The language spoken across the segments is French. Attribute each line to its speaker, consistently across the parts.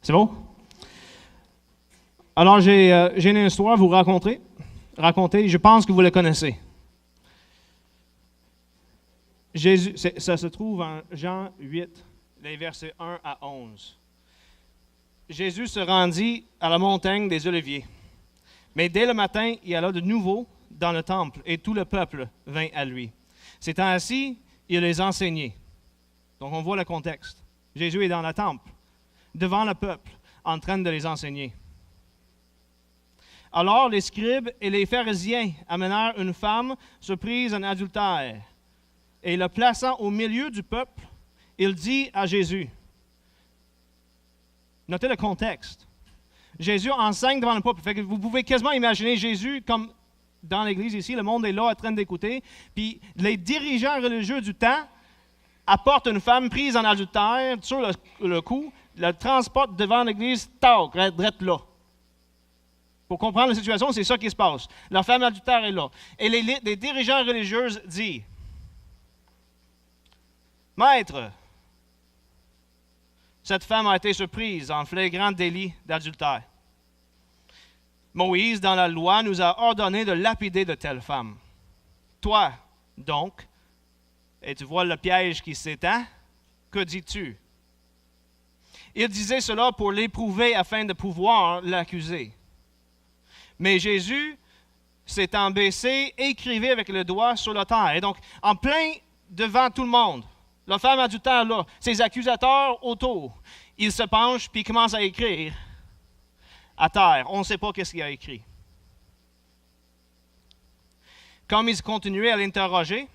Speaker 1: C'est bon? Alors, j'ai une histoire à vous raconter. Je pense que vous la connaissez. Jésus, ça se trouve en Jean 8, les versets 1 à 11. Jésus se rendit à la montagne des Oliviers. Mais dès le matin, il alla de nouveau dans le temple, et tout le peuple vint à lui. S'étant assis, il les enseignait. Donc, on voit le contexte. Jésus est dans le temple, devant le peuple, en train de les enseigner. Alors, les scribes et les pharisiens amenèrent une femme surprise en adultère, et la plaçant au milieu du peuple, il dit à Jésus, notez le contexte. Jésus enseigne devant le peuple. Fait que vous pouvez quasiment imaginer Jésus comme dans l'église ici, le monde est là en train d'écouter, puis les dirigeants religieux du temps apportent une femme prise en adultère sur le cou, le transportent devant l'église, drette là. Pour comprendre la situation, c'est ça qui se passe. La femme adultère est là. Et les dirigeants religieux disent, « Maître, cette femme a été surprise en flagrant délit d'adultère. Moïse, dans la loi, nous a ordonné de lapider de telles femmes. Toi, donc, et tu vois le piège qui s'étend, que dis-tu? » Il disait cela pour l'éprouver afin de pouvoir l'accuser. Mais Jésus, s'étant baissé, écrivait avec le doigt sur la terre. Et donc, en plein devant tout le monde, la femme adultère là, ses accusateurs autour, il se penche puis commence à écrire à terre. On ne sait pas qu'est-ce qu'il a écrit. Comme ils continuaient à l'interroger,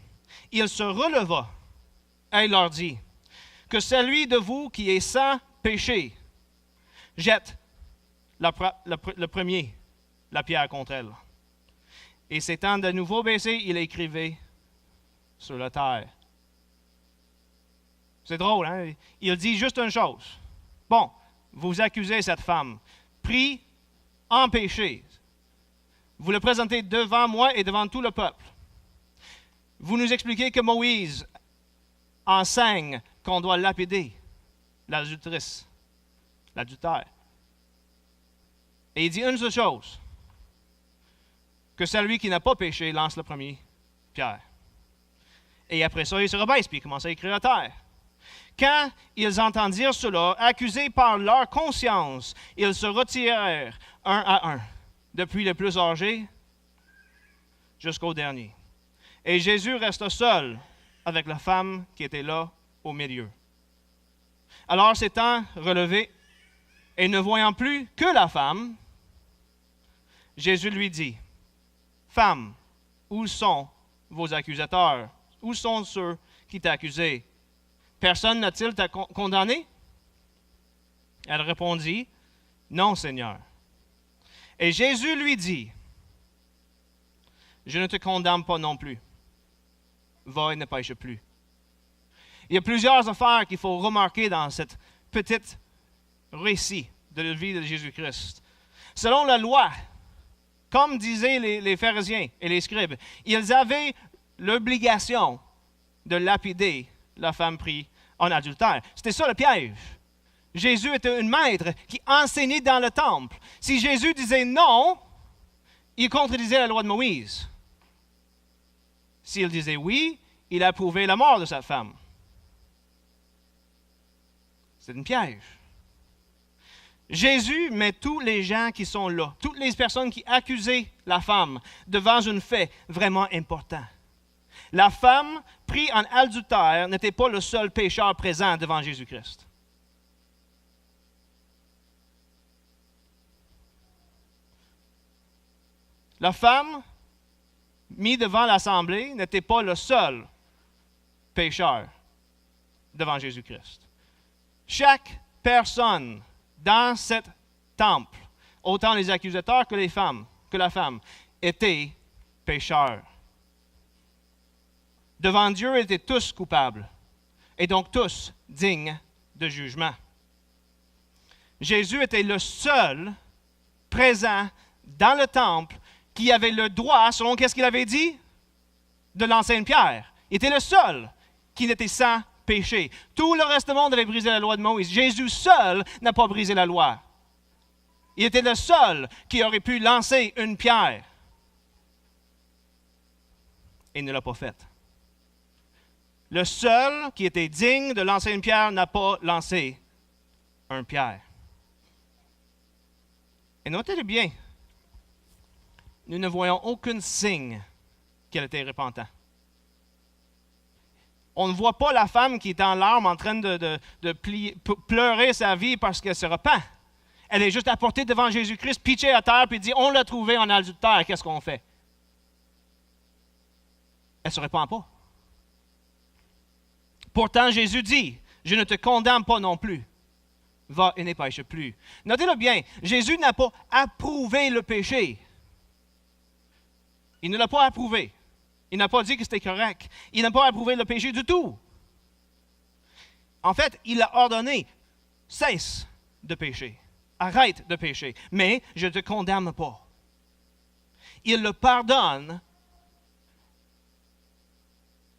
Speaker 1: il se releva et il leur dit, « Que celui de vous qui est sans péché jette le premier la pierre contre elle. » Et s'étant de nouveau baissé, il écrivait sur la terre. C'est drôle, hein? Il dit juste une chose. Bon, vous accusez cette femme, pris en péché. Vous le présentez devant moi et devant tout le peuple. Vous nous expliquez que Moïse enseigne qu'on doit lapider l'adultère. Et il dit une seule chose, que celui qui n'a pas péché lance le premier pierre. Et après ça, il se rebaisse puis il commence à écrire à terre. Quand ils entendirent cela, accusés par leur conscience, ils se retirèrent un à un, depuis le plus âgé jusqu'au dernier. Et Jésus resta seul avec la femme qui était là au milieu. Alors s'étant relevé et ne voyant plus que la femme, Jésus lui dit, « Femme, où sont vos accusateurs? Où sont ceux qui t'accusaient? Personne n'a-t-il t'a condamné? » Elle répondit, « Non, Seigneur. » Et Jésus lui dit, « Je ne te condamne pas non plus. Va et ne pêche plus. » Il y a plusieurs affaires qu'il faut remarquer dans cette petite récit de la vie de Jésus-Christ. Selon la loi, comme disaient les pharisiens et les scribes, ils avaient l'obligation de lapider la femme prise en adultère. C'était ça le piège. Jésus était un maître qui enseignait dans le temple. Si Jésus disait non, il contredisait la loi de Moïse. S'il disait oui, il approuvait la mort de sa femme. C'est un piège. Jésus met tous les gens qui sont là, toutes les personnes qui accusaient la femme devant un fait vraiment important. La femme prise en adultère n'était pas le seul pécheur présent devant Jésus-Christ. La femme mise devant l'assemblée n'était pas le seul pécheur devant Jésus-Christ. Chaque personne dans cet temple, autant les accusateurs que la femme, étaient pécheurs. Devant Dieu, ils étaient tous coupables, et donc tous dignes de jugement. Jésus était le seul présent dans le temple qui avait le droit, selon qu'est-ce qu'il avait dit, de lancer une pierre. Il était le seul qui n'était sans péché. Tout le reste du monde avait brisé la loi de Moïse. Jésus seul n'a pas brisé la loi. Il était le seul qui aurait pu lancer une pierre. Et il ne l'a pas fait. Le seul qui était digne de lancer une pierre n'a pas lancé une pierre. Et notez-le bien, nous ne voyons aucun signe qu'elle était repentant. On ne voit pas la femme qui est en larmes en train de pleurer sa vie parce qu'elle se repent. Elle est juste apportée devant Jésus-Christ, pitchée à terre, puis dit, on l'a trouvé en adultère, qu'est-ce qu'on fait? Elle ne se repent pas. Pourtant, Jésus dit, je ne te condamne pas non plus. Va et ne pêche plus. Notez-le bien, Jésus n'a pas approuvé le péché. Il ne l'a pas approuvé. Il n'a pas dit que c'était correct. Il n'a pas approuvé le péché du tout. En fait, il a ordonné, cesse de pécher. Arrête de pécher. Mais je ne te condamne pas. Il le pardonne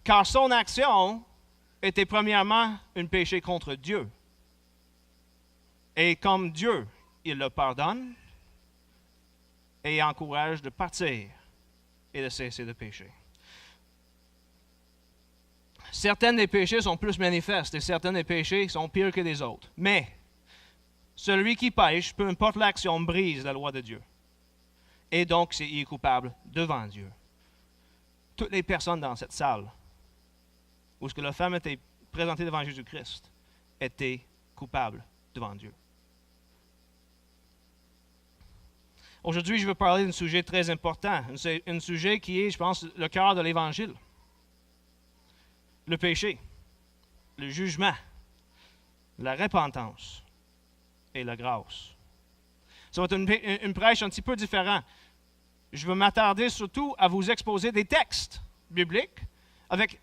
Speaker 1: car son action était premièrement un péché contre Dieu. Et comme Dieu, il le pardonne et encourage de partir et de cesser de pécher. Certains des péchés sont plus manifestes et certains des péchés sont pires que les autres. Mais celui qui pêche, peu importe l'action, brise la loi de Dieu. Et donc, il est coupable devant Dieu. Toutes les personnes dans cette salle où ce que la femme était présentée devant Jésus-Christ étaient coupables devant Dieu. Aujourd'hui, je veux parler d'un sujet très important, un sujet qui est, je pense, le cœur de l'Évangile. Le péché, le jugement, la repentance et la grâce. Ça va être une prêche un petit peu différente. Je veux m'attarder surtout à vous exposer des textes bibliques avec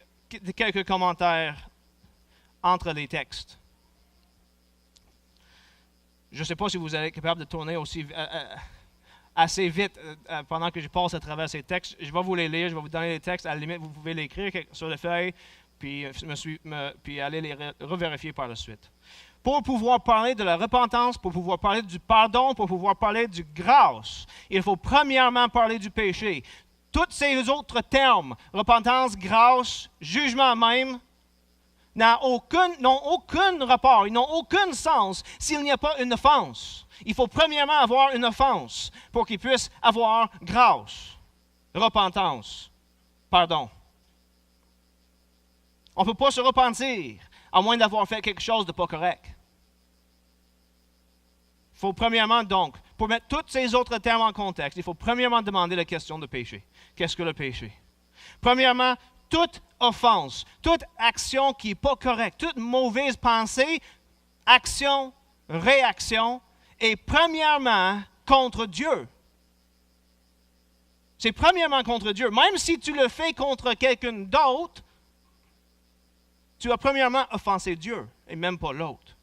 Speaker 1: quelques commentaires entre les textes. Je ne sais pas si vous êtes capable de tourner aussi assez vite pendant que je passe à travers ces textes. Je vais vous les lire, je vais vous donner les textes. À la limite, vous pouvez l'écrire sur les feuilles, puis aller les revérifier par la suite. Pour pouvoir parler de la repentance, pour pouvoir parler du pardon, pour pouvoir parler du grâce, il faut premièrement parler du péché. Tous ces autres termes, repentance, grâce, jugement même, n'ont aucun rapport, ils n'ont aucun sens s'il n'y a pas une offense. Il faut premièrement avoir une offense pour qu'il puisse avoir grâce, repentance, pardon. On ne peut pas se repentir à moins d'avoir fait quelque chose de pas correct. Il faut premièrement donc, pour mettre tous ces autres termes en contexte, il faut premièrement demander la question de péché. Qu'est-ce que le péché? Premièrement, toute offense, toute action qui n'est pas correcte, toute mauvaise pensée, action, réaction, est premièrement contre Dieu. C'est premièrement contre Dieu. Même si tu le fais contre quelqu'un d'autre, tu as premièrement offensé Dieu et même pas l'autre.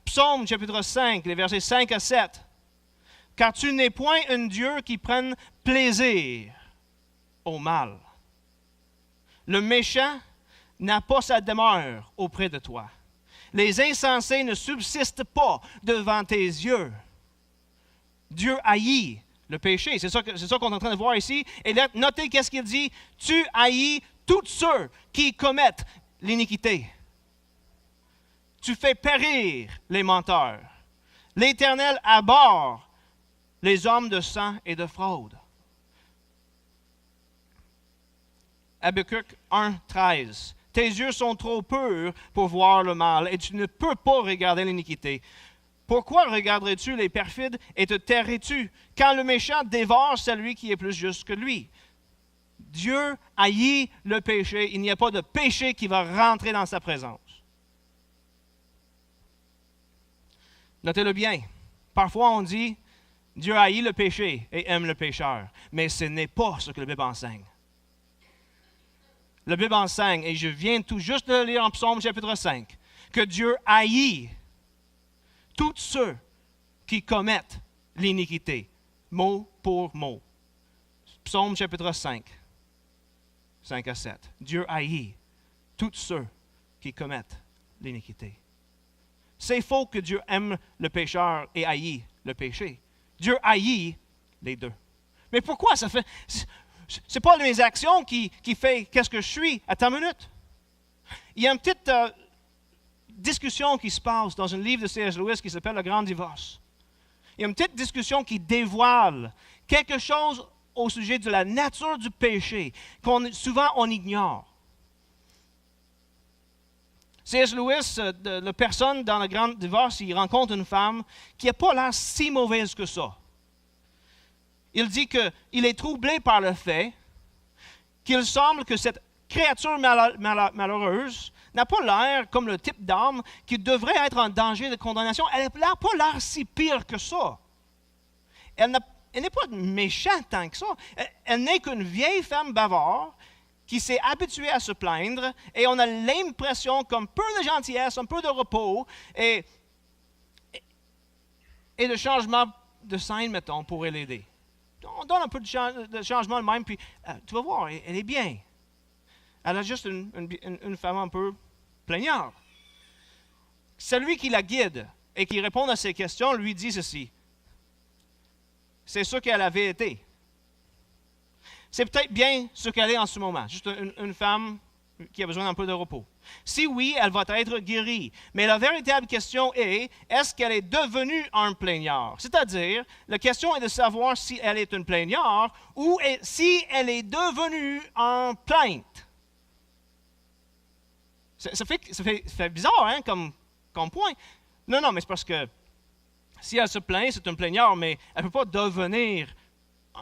Speaker 1: Psaume chapitre 5, les versets 5 à 7. Car tu n'es point un Dieu qui prenne plaisir au mal. Le méchant n'a pas sa demeure auprès de toi. Les insensés ne subsistent pas devant tes yeux. Dieu haït le péché. C'est ça qu'on est en train de voir ici. Et là, notez qu'est-ce qu'il dit. Tu haïs tous ceux qui commettent l'iniquité. Tu fais périr les menteurs. L'Éternel abhorre les hommes de sang et de fraude. Habakkuk 1, 13. Tes yeux sont trop purs pour voir le mal et tu ne peux pas regarder l'iniquité. Pourquoi regarderais-tu les perfides et te tairais-tu quand le méchant dévore celui qui est plus juste que lui? Dieu haït le péché. Il n'y a pas de péché qui va rentrer dans sa présence. Notez-le bien. Parfois, on dit Dieu haït le péché et aime le pécheur. Mais ce n'est pas ce que la Bible enseigne. La Bible enseigne, et je viens tout juste de le lire en Psaume chapitre 5, que Dieu haït tous ceux qui commettent l'iniquité, mot pour mot. Psaume chapitre 5, 5 à 7. Dieu haït tous ceux qui commettent l'iniquité. C'est faux que Dieu aime le pécheur et haït le péché. Dieu haït les deux. Mais pourquoi ça fait... C'est pas mes actions qui fait qu'est-ce que je suis. Attends une minute. Il y a une petite discussion qui se passe dans un livre de C.S. Lewis qui s'appelle Le Grand Divorce. Il y a une petite discussion qui dévoile quelque chose au sujet de la nature du péché souvent on ignore. C.S. Lewis, la personne dans Le Grand Divorce, il rencontre une femme qui n'a pas l'air si mauvaise que ça. Il dit qu'il est troublé par le fait qu'il semble que cette créature malheureuse n'a pas l'air comme le type d'âme qui devrait être en danger de condamnation. Elle n'a pas l'air si pire que ça. Elle n'est pas méchante tant que ça. Elle n'est qu'une vieille femme bavarde qui s'est habituée à se plaindre et on a l'impression qu'un peu de gentillesse, un peu de repos et de changement de scène, mettons, pourrait l'aider. On donne un peu de changement de même, puis tu vas voir, elle est bien. Elle a juste une femme un peu plaignarde. Celui qui la guide et qui répond à ses questions lui dit ceci. C'est ce qu'elle avait été. C'est peut-être bien ce qu'elle est en ce moment, juste une femme qui a besoin d'un peu de repos. Si oui, elle va être guérie. Mais la véritable question est-ce qu'elle est devenue un plaignard? C'est-à-dire, la question est de savoir si elle est une plaignard ou si elle est devenue un plainte. Ça fait bizarre, hein, comme point. Non, mais c'est parce que si elle se plaint, c'est une plaignard, mais elle ne peut pas devenir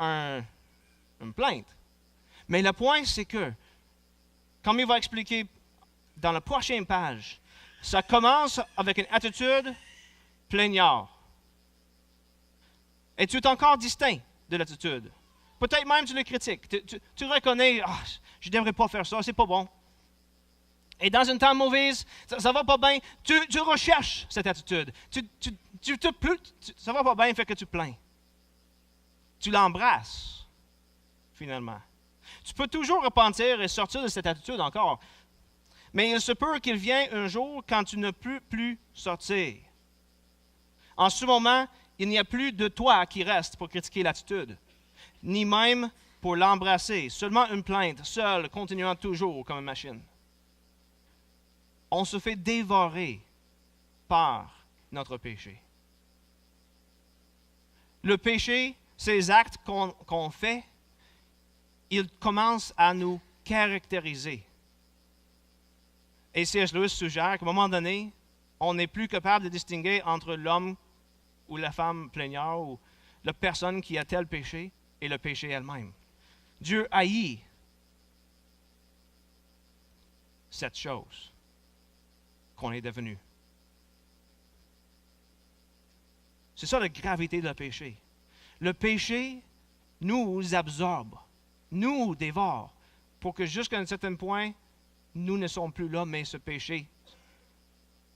Speaker 1: une plainte. Mais le point, c'est que, comme il va expliquer dans la prochaine page, ça commence avec une attitude plaignard. Et tu es encore distinct de l'attitude. Peut-être même tu le critiques. Tu reconnais, je ne devrais pas faire ça, c'est pas bon. Et dans une temps mauvaise, ça va pas bien, tu recherches cette attitude. Ça va pas bien, fait que tu plains. Tu l'embrasses, finalement. Tu peux toujours repentir et sortir de cette attitude encore. Mais il se peut qu'il vienne un jour quand tu ne peux plus sortir. En ce moment, il n'y a plus de toi qui reste pour critiquer l'attitude, ni même pour l'embrasser. Seulement une plainte, seule, continuant toujours comme une machine. On se fait dévorer par notre péché. Le péché, ces actes qu'on fait, ils commencent à nous caractériser. Et C.S. Lewis suggère qu'à un moment donné, on n'est plus capable de distinguer entre l'homme ou la femme plaignard ou la personne qui a tel péché et le péché elle-même. Dieu haït cette chose qu'on est devenu. C'est ça la gravité du péché. Le péché nous absorbe, nous dévore, pour que jusqu'à un certain point, nous ne sommes plus là, mais ce péché,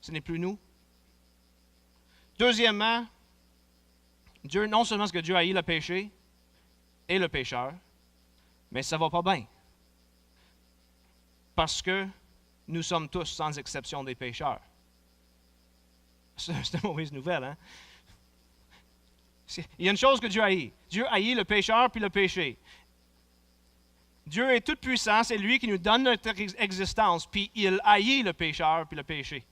Speaker 1: ce n'est plus nous. Deuxièmement, Dieu, non seulement est-ce que Dieu haït le péché et le pécheur, mais ça ne va pas bien. Parce que nous sommes tous, sans exception, des pécheurs. C'est une mauvaise nouvelle, hein? Il y a une chose que Dieu haït. Dieu haït le pécheur puis le péché. Dieu est tout puissant, c'est lui qui nous donne notre existence, puis il haït le pécheur puis le péché.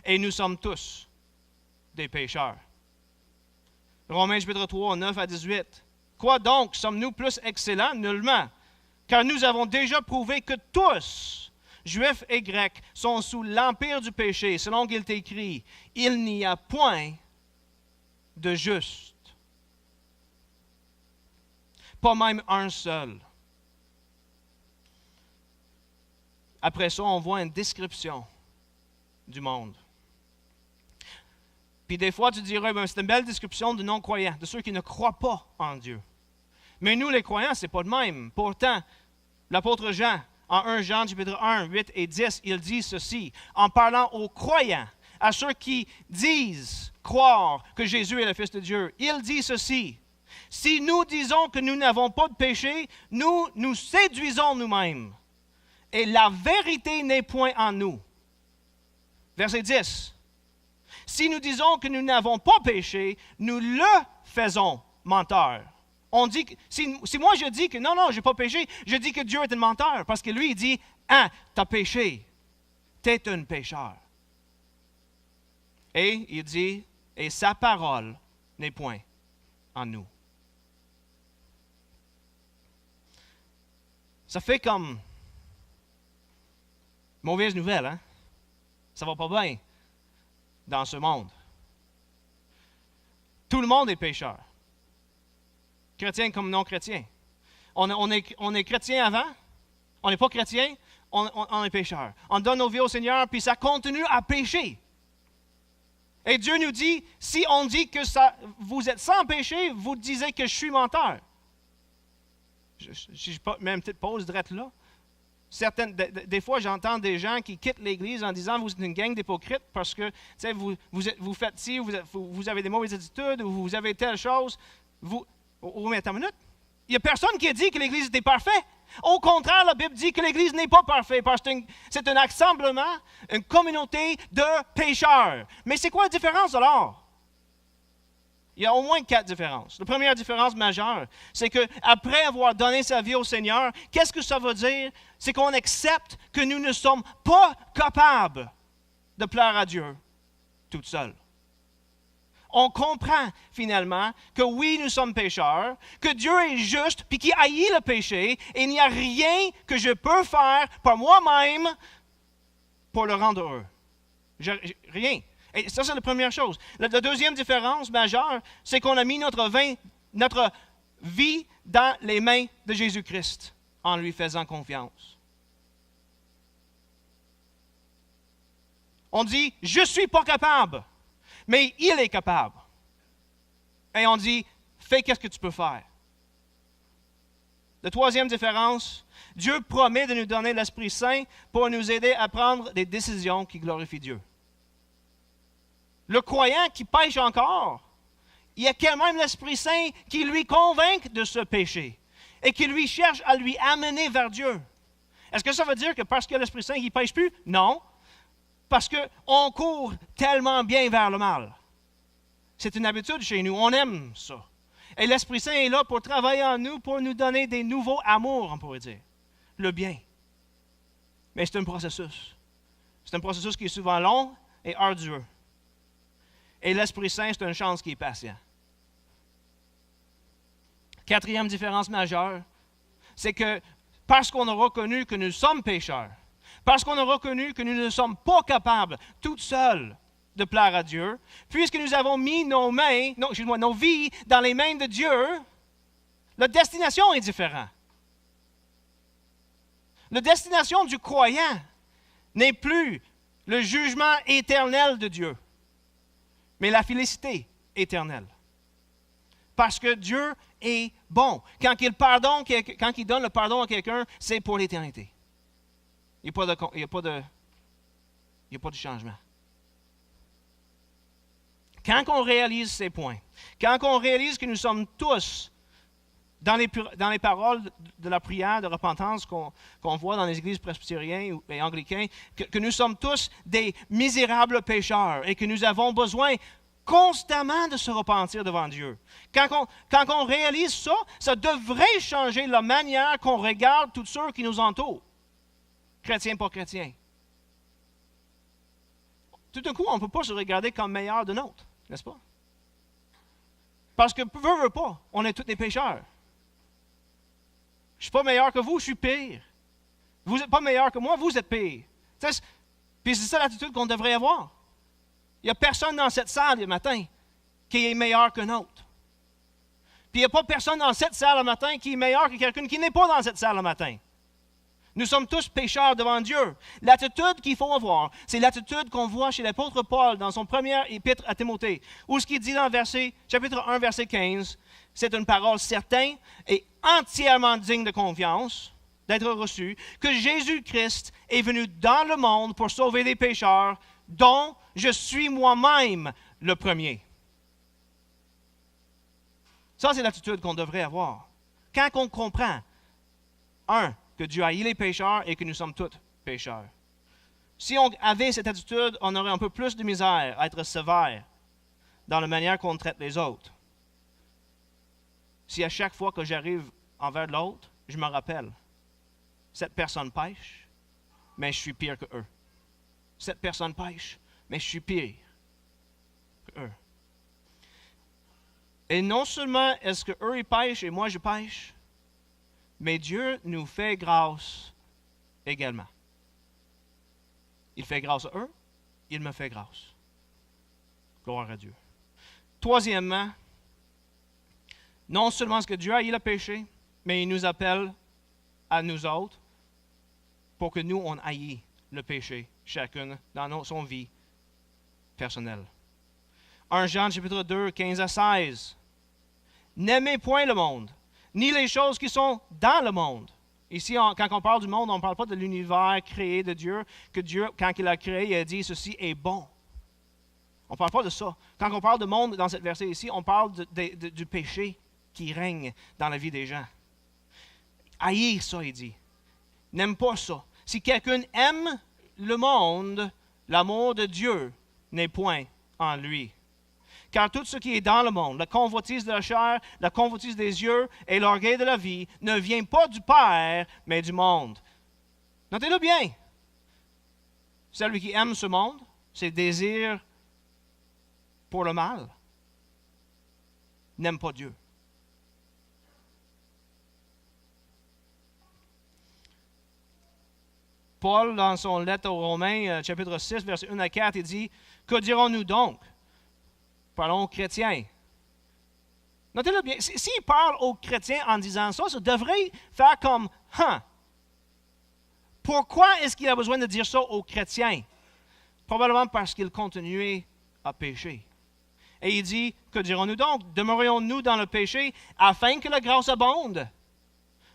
Speaker 1: Et nous sommes tous des pécheurs. Romains chapitre 3, 9 à 18. Quoi donc, sommes-nous plus excellents? Nullement. Car nous avons déjà prouvé que tous, Juifs et Grecs, sont sous l'empire du péché, selon qu'il est écrit, il n'y a point de juste. Pas même un seul. Après ça, on voit une description du monde. Puis des fois, tu dirais, c'est une belle description de non-croyants, de ceux qui ne croient pas en Dieu. Mais nous, les croyants, ce n'est pas de même. Pourtant, l'apôtre Jean, en 1 Jean, chapitre 1, 8 et 10, il dit ceci, en parlant aux croyants, à ceux qui disent croire que Jésus est le Fils de Dieu. Il dit ceci, si nous disons que nous n'avons pas de péché, nous séduisons nous-mêmes. Et la vérité n'est point en nous. Verset 10. Si nous disons que nous n'avons pas péché, nous le faisons menteur. On dit que, si moi je dis que non, je n'ai pas péché, je dis que Dieu est un menteur. Parce que lui, il dit, ah, tu as péché. Tu es un pécheur. Et il dit, et sa parole n'est point en nous. Ça fait comme mauvaise nouvelle, hein? Ça va pas bien dans ce monde. Tout le monde est pécheur. Chrétien comme non chrétien. On est chrétien avant, on n'est pas chrétien, on est pécheur. On donne nos vies au Seigneur, puis ça continue à pécher. Et Dieu nous dit, si on dit que vous êtes sans péché, vous disiez que je suis menteur. Si je mets une petite pause direct là. Des fois, j'entends des gens qui quittent l'Église en disant « Vous êtes une gang d'hypocrites parce que vous faites ci, vous avez des mauvaises attitudes, ou vous avez telle chose. » Mais attends une minute. Il n'y a personne qui a dit que l'Église était parfaite. Au contraire, la Bible dit que l'Église n'est pas parfaite parce que c'est un assemblement, une communauté de pécheurs. Mais c'est quoi la différence alors? Il y a au moins 4 différences. La première différence majeure, c'est qu'après avoir donné sa vie au Seigneur, qu'est-ce que ça veut dire? C'est qu'on accepte que nous ne sommes pas capables de plaire à Dieu tout seuls. On comprend finalement que oui, nous sommes pécheurs, que Dieu est juste, puis qu'il haït le péché, et il n'y a rien que je peux faire par moi-même pour le rendre heureux. Rien. Et ça, c'est la première chose. La deuxième différence majeure, c'est qu'on a mis notre vie dans les mains de Jésus-Christ en lui faisant confiance. On dit, je ne suis pas capable, mais il est capable. Et on dit, fais qu'est-ce que tu peux faire. La troisième différence, Dieu promet de nous donner l'Esprit Saint pour nous aider à prendre des décisions qui glorifient Dieu. Le croyant qui pêche encore, il y a quand même l'Esprit Saint qui lui convainc de ce péché et qui lui cherche à lui amener vers Dieu. Est-ce que ça veut dire que parce que l'Esprit Saint, il ne pêche plus? Non. Parce qu'on court tellement bien vers le mal. C'est une habitude chez nous. On aime ça. Et l'Esprit Saint est là pour travailler en nous, pour nous donner des nouveaux amours, on pourrait dire. Le bien. Mais c'est un processus. C'est un processus qui est souvent long et ardueux. Et l'Esprit Saint, c'est une chance qui est patient. Quatrième différence majeure, c'est que parce qu'on a reconnu que nous sommes pécheurs, parce qu'on a reconnu que nous ne sommes pas capables, toutes seules, de plaire à Dieu, puisque nous avons mis nos vies dans les mains de Dieu, la destination est différente. La destination du croyant n'est plus le jugement éternel de Dieu, mais la félicité éternelle. Parce que Dieu est bon. Quand il donne le pardon à quelqu'un, c'est pour l'éternité. Il n'y a pas de changement. Quand on réalise ces points, quand on réalise que nous sommes tous, dans les paroles de la prière de repentance qu'on voit dans les églises presbytériennes et anglicaines, que nous sommes tous des misérables pécheurs et que nous avons besoin constamment de se repentir devant Dieu. Quand on réalise ça, ça devrait changer la manière qu'on regarde tous ceux qui nous entourent, chrétiens, pas chrétiens. Tout d'un coup, on ne peut pas se regarder comme meilleur de nôtre, n'est-ce pas? Parce que, veut pas, on est tous des pécheurs. Je ne suis pas meilleur que vous, je suis pire. Vous n'êtes pas meilleur que moi, vous êtes pire. Puis c'est ça l'attitude qu'on devrait avoir. Il n'y a personne dans cette salle le matin qui est meilleur qu'un autre. Puis il n'y a pas personne dans cette salle le matin qui est meilleur que quelqu'un qui n'est pas dans cette salle le matin. Nous sommes tous pécheurs devant Dieu. L'attitude qu'il faut avoir, c'est l'attitude qu'on voit chez l'apôtre Paul dans son premier épître à Timothée, où ce qu'il dit dans chapitre 1, verset 15, c'est une parole certaine et entièrement digne de confiance, d'être reçue, que Jésus-Christ est venu dans le monde pour sauver les pécheurs, dont je suis moi-même le premier. Ça, c'est l'attitude qu'on devrait avoir. Quand on comprend, que Dieu haït les pécheurs et que nous sommes tous pécheurs. Si on avait cette attitude, on aurait un peu plus de misère à être sévère dans la manière qu'on traite les autres. Si à chaque fois que j'arrive envers l'autre, je me rappelle, cette personne pêche, mais je suis pire que eux. Cette personne pêche, mais je suis pire que eux. Et non seulement est-ce qu'eux ils pêchent et moi je pêche, mais Dieu nous fait grâce également. Il fait grâce à eux, il me fait grâce. Gloire à Dieu. Troisièmement, non seulement est-ce que Dieu a eu le péché, mais il nous appelle à nous autres pour que nous, on haït le péché, chacune, dans son vie personnelle. 1 Jean chapitre 2, 15 à 16. N'aimez point le monde, ni les choses qui sont dans le monde. Ici, quand on parle du monde, on ne parle pas de l'univers créé de Dieu, que Dieu, quand il a créé, il a dit « ceci est bon ». On ne parle pas de ça. Quand on parle de monde dans cette verset ici, on parle du péché qui règne dans la vie des gens. Haïr ça, il dit. N'aime pas ça. Si quelqu'un aime le monde, l'amour de Dieu n'est point en lui. Car tout ce qui est dans le monde, la convoitise de la chair, la convoitise des yeux et l'orgueil de la vie, ne vient pas du Père, mais du monde. Notez-le bien. Celui qui aime ce monde, ses désirs pour le mal, n'aime pas Dieu. Paul, dans son lettre aux Romains, chapitre 6, versets 1 à 4, il dit « Que dirons-nous donc? » Parlons aux chrétiens. Notez-le bien, s'il parle aux chrétiens en disant ça, ça devrait faire comme « Hein? Pourquoi est-ce qu'il a besoin de dire ça aux chrétiens? » Probablement parce qu'il continuait à pécher. Et il dit « Que dirons-nous donc? Demeurions-nous dans le péché afin que la grâce abonde? »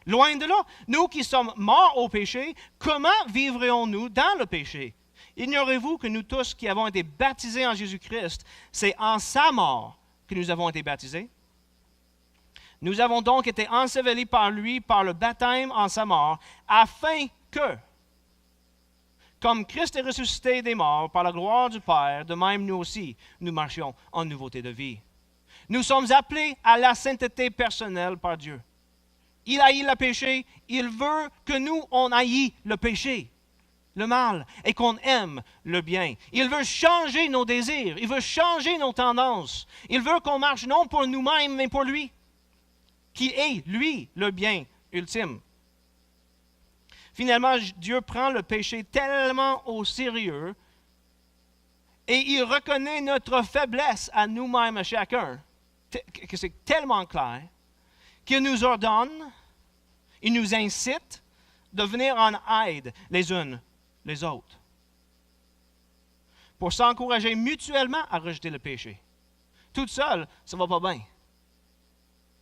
Speaker 1: Loin de là, nous qui sommes morts au péché, comment vivrions-nous dans le péché? Ignorez-vous que nous tous qui avons été baptisés en Jésus-Christ, c'est en sa mort que nous avons été baptisés? Nous avons donc été ensevelis par lui par le baptême en sa mort, afin que, comme Christ est ressuscité des morts par la gloire du Père, de même nous aussi, nous marchions en nouveauté de vie. Nous sommes appelés à la sainteté personnelle par Dieu. Il haït le péché, il veut que nous, on haït le péché, le mal, et qu'on aime le bien. Il veut changer nos désirs, il veut changer nos tendances. Il veut qu'on marche non pour nous-mêmes, mais pour lui, qui est, lui, le bien ultime. Finalement, Dieu prend le péché tellement au sérieux et il reconnaît notre faiblesse à nous-mêmes, à chacun, que c'est tellement clair, qu'il nous ordonne, il nous incite de venir en aide les unes les autres pour s'encourager mutuellement à rejeter le péché. Toute seule, ça ne va pas bien.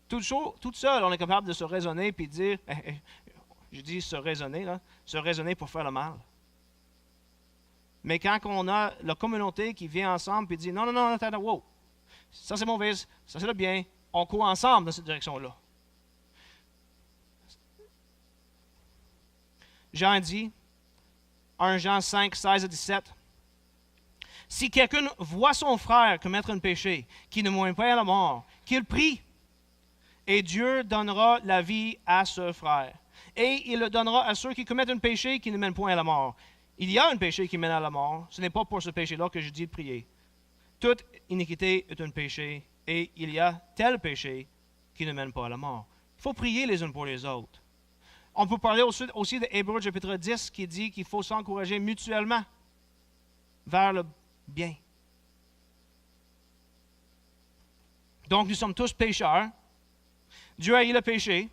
Speaker 1: Toute seule, on est capable de se raisonner et de dire, je dis se raisonner pour faire le mal. Mais quand on a la communauté qui vient ensemble et dit, non, attends, wow, ça c'est mauvais, ça c'est le bien, on court ensemble dans cette direction-là. Jean dit, 1 Jean 5, 16 à 17, « Si quelqu'un voit son frère commettre un péché qui ne mène pas à la mort, qu'il prie, et Dieu donnera la vie à ce frère. Et il le donnera à ceux qui commettent un péché qui ne mène point à la mort. Il y a un péché qui mène à la mort. Ce n'est pas pour ce péché-là que je dis de prier. Toute iniquité est un péché, et il y a tel péché qui ne mène pas à la mort. » Il faut prier les uns pour les autres. On peut parler aussi de Hébreux chapitre 10 qui dit qu'il faut s'encourager mutuellement vers le bien. Donc, nous sommes tous pécheurs. Dieu haït le péché.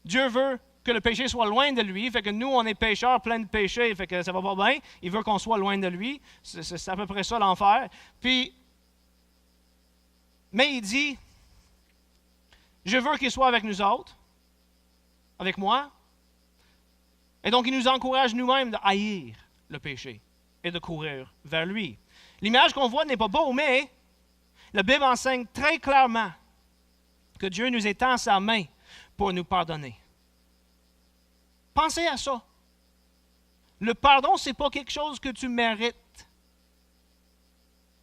Speaker 1: Dieu veut que le péché soit loin de lui. Fait que nous, on est pécheurs pleins de péchés. Fait que ça va pas bien. Il veut qu'on soit loin de lui. C'est à peu près ça l'enfer. Mais il dit, je veux qu'il soit avec nous autres. Avec moi. Et donc, il nous encourage nous-mêmes de haïr le péché et de courir vers lui. L'image qu'on voit n'est pas beau, mais la Bible enseigne très clairement que Dieu nous étend sa main pour nous pardonner. Pensez à ça. Le pardon, ce n'est pas quelque chose que tu mérites.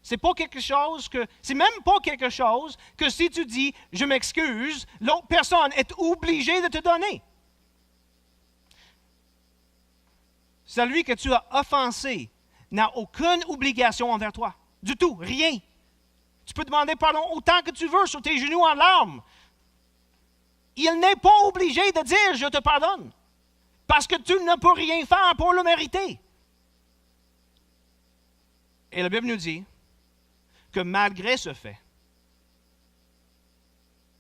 Speaker 1: C'est même pas quelque chose que si tu dis « je m'excuse », l'autre personne est obligée de te donner. Celui que tu as offensé n'a aucune obligation envers toi. Du tout, rien. Tu peux demander pardon autant que tu veux sur tes genoux en larmes. Il n'est pas obligé de dire « je te pardonne » parce que tu ne peux rien faire pour le mériter. Et la Bible nous dit que malgré ce fait,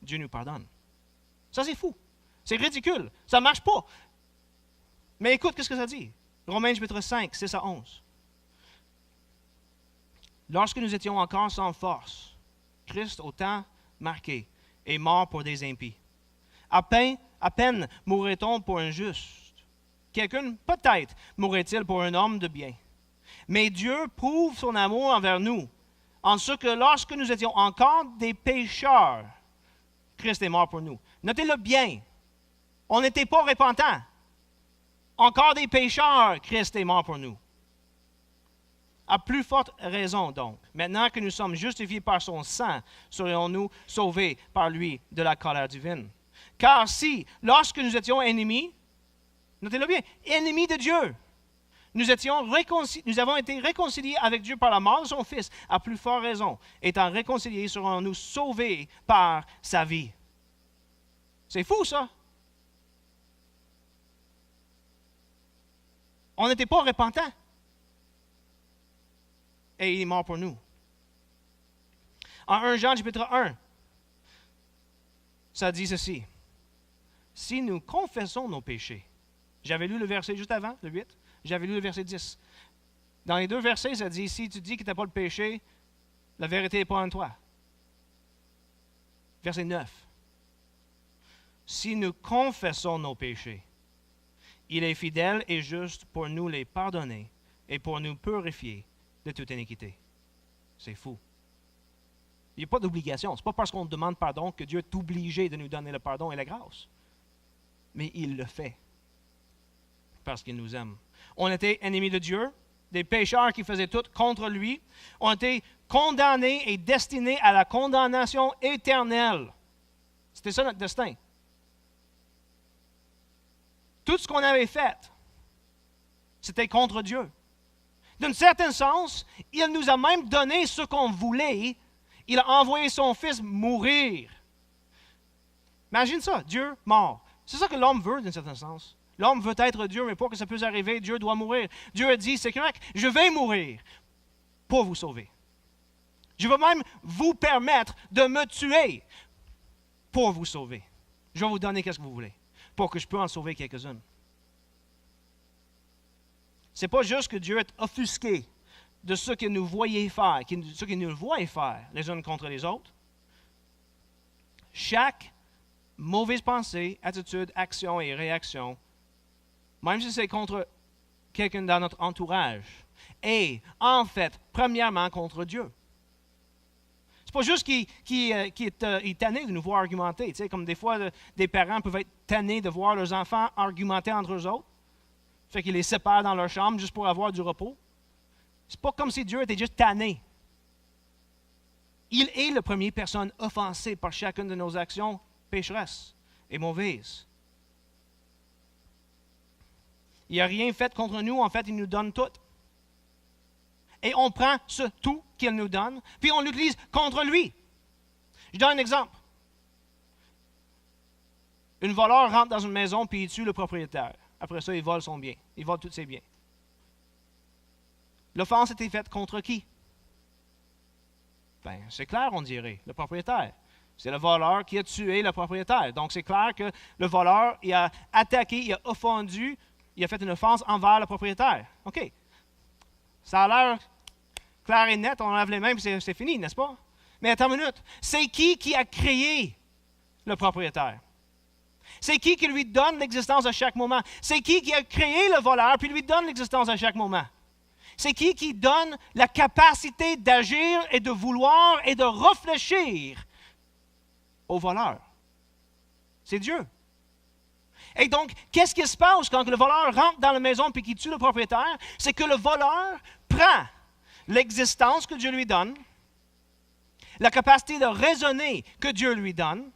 Speaker 1: Dieu nous pardonne. Ça, c'est fou. C'est ridicule. Ça ne marche pas. Mais écoute, qu'est-ce que ça dit? Romains chapitre 5, 6 à 11. Lorsque nous étions encore sans force, Christ, au temps marqué, est mort pour des impies. À peine mourrait-on pour un juste. Quelqu'un, peut-être, mourrait-il pour un homme de bien. Mais Dieu prouve son amour envers nous, en ce que lorsque nous étions encore des pécheurs, Christ est mort pour nous. Notez-le bien, on n'était pas repentants. Encore des pécheurs, Christ est mort pour nous. À plus forte raison, donc, maintenant que nous sommes justifiés par son sang, serions-nous sauvés par lui de la colère divine. Car si, lorsque nous étions ennemis, notez-le bien, ennemis de Dieu, nous avons été réconciliés avec Dieu par la mort de son Fils, à plus forte raison, étant réconciliés, serons-nous sauvés par sa vie. C'est fou, ça! On n'était pas repentants. Et il est mort pour nous. En 1 Jean, chapitre 1, ça dit ceci. Si nous confessons nos péchés, j'avais lu le verset juste avant, le 8, j'avais lu le verset 10. Dans les deux versets, ça dit, si tu dis que tu n'as pas le péché, la vérité n'est pas en toi. Verset 9. Si nous confessons nos péchés, il est fidèle et juste pour nous les pardonner et pour nous purifier de toute iniquité. C'est fou. Il n'y a pas d'obligation. Ce n'est pas parce qu'on demande pardon que Dieu est obligé de nous donner le pardon et la grâce. Mais il le fait parce qu'il nous aime. On était ennemis de Dieu, des pécheurs qui faisaient tout contre lui. On était condamnés et destinés à la condamnation éternelle. C'était ça notre destin. Tout ce qu'on avait fait, c'était contre Dieu. D'un certain sens, il nous a même donné ce qu'on voulait. Il a envoyé son Fils mourir. Imagine ça, Dieu mort. C'est ça que l'homme veut, d'un certain sens. L'homme veut être Dieu, mais pour que ça puisse arriver, Dieu doit mourir. Dieu a dit, c'est correct, je vais mourir pour vous sauver. Je vais même vous permettre de me tuer pour vous sauver. Je vais vous donner ce que vous voulez, pour que je puisse en sauver quelques-unes. Ce n'est pas juste que Dieu est offusqué de ce que nous voyait faire, ce qu'il nous voit faire les uns contre les autres. Chaque mauvaise pensée, attitude, action et réaction, même si c'est contre quelqu'un dans notre entourage, est en fait premièrement contre Dieu. C'est pas juste qu'il est tanné de nous voir argumenter. Tu sais, comme des fois, des parents peuvent être tannés de voir leurs enfants argumenter entre eux autres. Fait qu'ils les séparent dans leur chambre juste pour avoir du repos. C'est pas comme si Dieu était juste tanné. Il est la première personne offensée par chacune de nos actions pécheresses et mauvaises. Il n'a rien fait contre nous, en fait, il nous donne tout. Et on prend ce tout qu'il nous donne, puis on l'utilise contre lui. Je donne un exemple. Un voleur rentre dans une maison, puis il tue le propriétaire. Après ça, il vole son bien. Il vole tous ses biens. L'offense était faite contre qui? Bien, c'est clair, on dirait, le propriétaire. C'est le voleur qui a tué le propriétaire. Donc, c'est clair que le voleur, il a attaqué, il a offendu, il a fait une offense envers le propriétaire. OK. Ça a l'air clair et net, on lave les mains, puis c'est fini, n'est-ce pas? Mais attends une minute. C'est qui a créé le propriétaire? C'est qui lui donne l'existence à chaque moment? C'est qui a créé le voleur, puis lui donne l'existence à chaque moment? C'est qui donne la capacité d'agir et de vouloir et de réfléchir au voleur? C'est Dieu. Et donc, qu'est-ce qui se passe quand le voleur rentre dans la maison et qu'il tue le propriétaire? C'est que le voleur prend l'existence que Dieu lui donne, la capacité de raisonner que Dieu lui donne,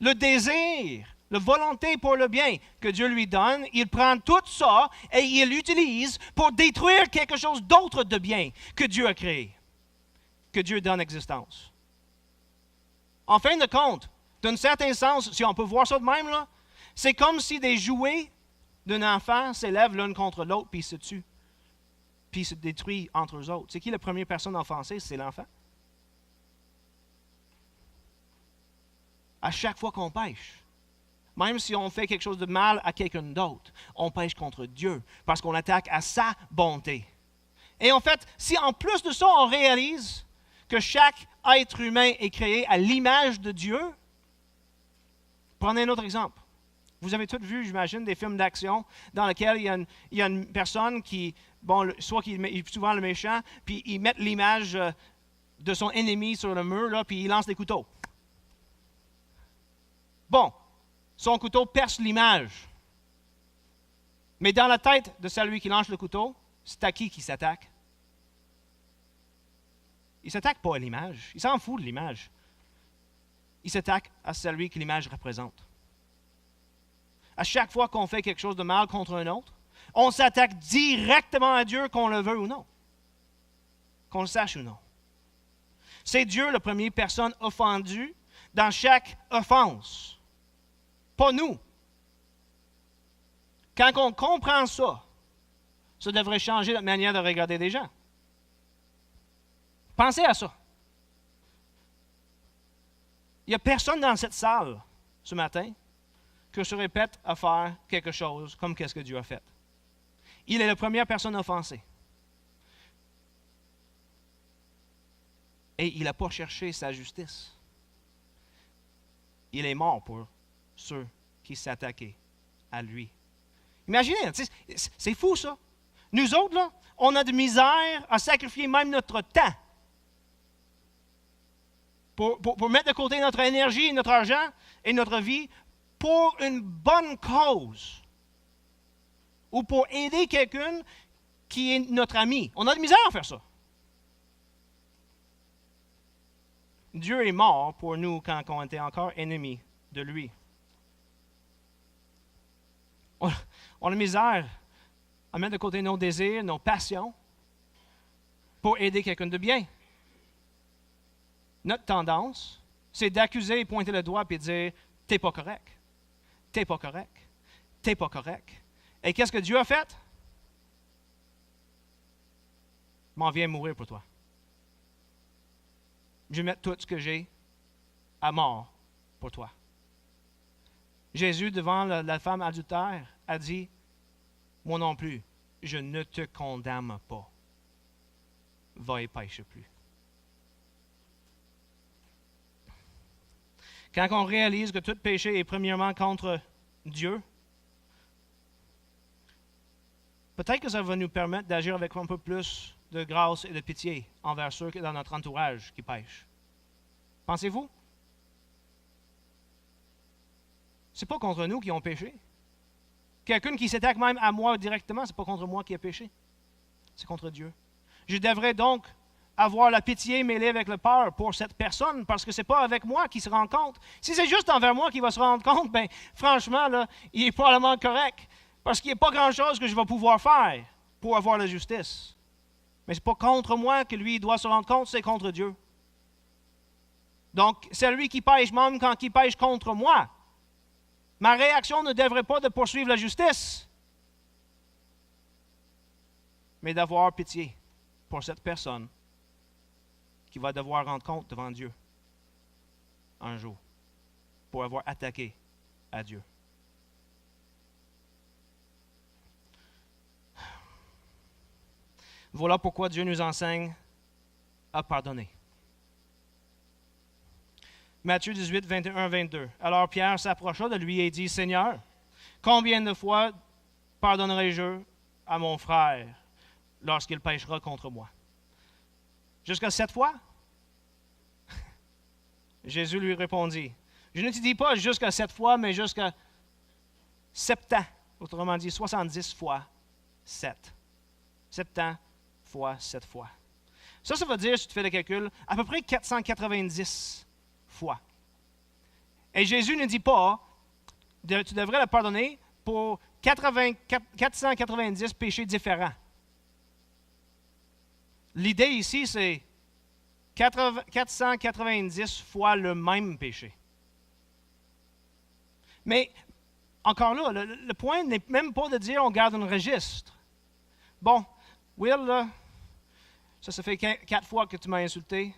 Speaker 1: le désir, la volonté pour le bien que Dieu lui donne, il prend tout ça et il l'utilise pour détruire quelque chose d'autre de bien que Dieu a créé, que Dieu donne existence. En fin de compte, d'un certain sens, si on peut voir ça de même, là, c'est comme si des jouets d'un enfant s'élèvent l'un contre l'autre puis se tuent, puis se détruisent entre eux autres. C'est qui la première personne offensée? C'est l'enfant. À chaque fois qu'on pêche, même si on fait quelque chose de mal à quelqu'un d'autre, on pêche contre Dieu parce qu'on attaque à sa bonté. Et en fait, si en plus de ça, on réalise que chaque être humain est créé à l'image de Dieu, prenez un autre exemple. Vous avez tous vu, j'imagine, des films d'action dans lesquels il y a une personne qui, soit qu'il est souvent le méchant, puis ils mettent l'image de son ennemi sur le mur, là, puis il lance des couteaux. Bon, son couteau perce l'image. Mais dans la tête de celui qui lance le couteau, c'est à qui s'attaque? Il ne s'attaque pas à l'image. Il s'en fout de l'image. Il s'attaque à celui que l'image représente. À chaque fois qu'on fait quelque chose de mal contre un autre, on s'attaque directement à Dieu, qu'on le veuille ou non. Qu'on le sache ou non. C'est Dieu la première personne offendue dans chaque offense. Pas nous. Quand on comprend ça, ça devrait changer notre manière de regarder les gens. Pensez à ça. Il n'y a personne dans cette salle ce matin que se répète à faire quelque chose comme qu'est-ce que Dieu a fait. Il est la première personne offensée. Et il n'a pas cherché sa justice. Il est mort pour ceux qui s'attaquaient à lui. Imaginez, c'est fou ça. Nous autres, là, on a de misère à sacrifier même notre temps pour mettre de côté notre énergie, notre argent et notre vie pour une bonne cause ou pour aider quelqu'un qui est notre ami. On a de misère à faire ça. Dieu est mort pour nous quand on était encore ennemis de lui. On a de misère à mettre de côté nos désirs, nos passions pour aider quelqu'un de bien. Notre tendance, c'est d'accuser et pointer le doigt et dire « T'es pas correct, t'es pas correct, t'es pas correct ». Et qu'est-ce que Dieu a fait? « M'en viens mourir pour toi. Je vais mettre tout ce que j'ai à mort pour toi. » Jésus, devant la femme adultère, a dit « Moi non plus, je ne te condamne pas. Va et pêche plus. » Quand on réalise que tout péché est premièrement contre Dieu, peut-être que ça va nous permettre d'agir avec un peu plus de grâce et de pitié envers ceux dans notre entourage qui pêchent. Pensez-vous? Ce n'est pas contre nous qui ont péché. Quelqu'un qui s'attaque même à moi directement, ce n'est pas contre moi qui a péché. C'est contre Dieu. Je devrais donc avoir la pitié mêlée avec la peur pour cette personne, parce que ce n'est pas avec moi qu'il se rend compte. Si c'est juste envers moi qu'il va se rendre compte, bien, franchement, là, il est probablement correct, parce qu'il n'y a pas grand-chose que je vais pouvoir faire pour avoir la justice. Mais ce n'est pas contre moi que lui doit se rendre compte, c'est contre Dieu. Donc, c'est lui qui pêche, même quand il pêche contre moi. Ma réaction ne devrait pas de poursuivre la justice, mais d'avoir pitié pour cette personne qui va devoir rendre compte devant Dieu un jour pour avoir attaqué à Dieu. Voilà pourquoi Dieu nous enseigne à pardonner. Matthieu 18, 21, 22. Alors Pierre s'approcha de lui et dit, « Seigneur, combien de fois pardonnerai-je à mon frère lorsqu'il péchera contre moi? Jusqu'à 7 fois? » Jésus lui répondit, « Je ne te dis pas jusqu'à 7 fois, mais jusqu'à septants, autrement dit 70 fois 7. Septants fois 7 fois. Ça veut dire, si tu fais le calcul, à peu près 490 fois. Et Jésus ne dit pas, tu devrais le pardonner pour 490 péchés différents. L'idée ici, c'est 490 fois le même péché. Mais, encore là, le point n'est même pas de dire on garde un registre. Bon, Will, là, ça fait 4 fois que tu m'as insulté.